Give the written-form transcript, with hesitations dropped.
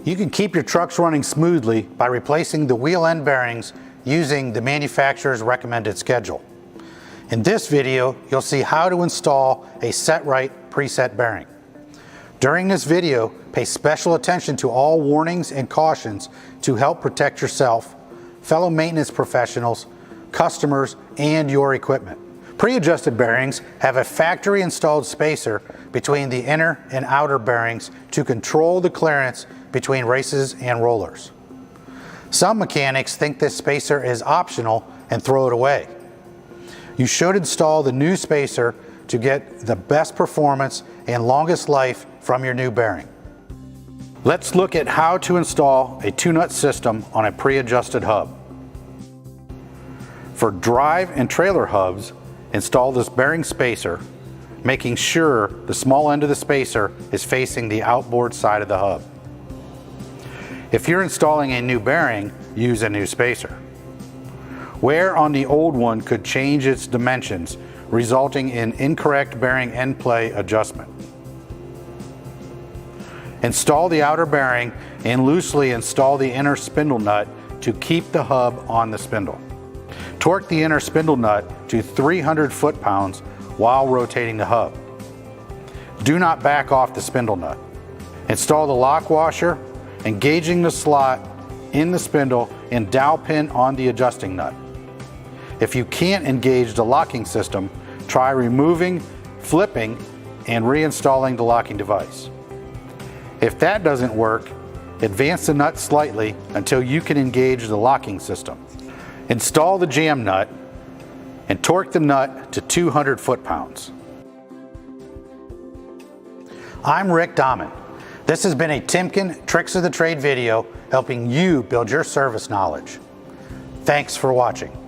You can keep your trucks running smoothly by replacing the wheel end bearings using the manufacturer's recommended schedule. In this video, you'll see how to install a set right preset bearing. During this video, pay special attention to all warnings and cautions to help protect yourself, fellow maintenance professionals, customers, and your equipment. Pre-adjusted bearings have a factory installed spacer between the inner and outer bearings to control the clearance between races and rollers. Some mechanics think this spacer is optional and throw it away. You should install the new spacer to get the best performance and longest life from your new bearing. Let's look at how to install a two-nut system on a pre-adjusted hub. For drive and trailer hubs, install this bearing spacer, making sure the small end of the spacer is facing the outboard side of the hub. If you're installing a new bearing, use a new spacer. Wear on the old one could change its dimensions, resulting in incorrect bearing end play adjustment. Install the outer bearing and loosely install the inner spindle nut to keep the hub on the spindle. Torque the inner spindle nut to 300 foot-pounds while rotating the hub. Do not back off the spindle nut. Install the lock washer, engaging the slot in the spindle and dowel pin on the adjusting nut. If you can't engage the locking system, try removing, flipping, and reinstalling the locking device. If that doesn't work, advance the nut slightly until you can engage the locking system. Install the jam nut and torque the nut to 200 foot-pounds. I'm Rick Dahman. This has been a Timken Tricks of the Trade video helping you build your service knowledge. Thanks for watching.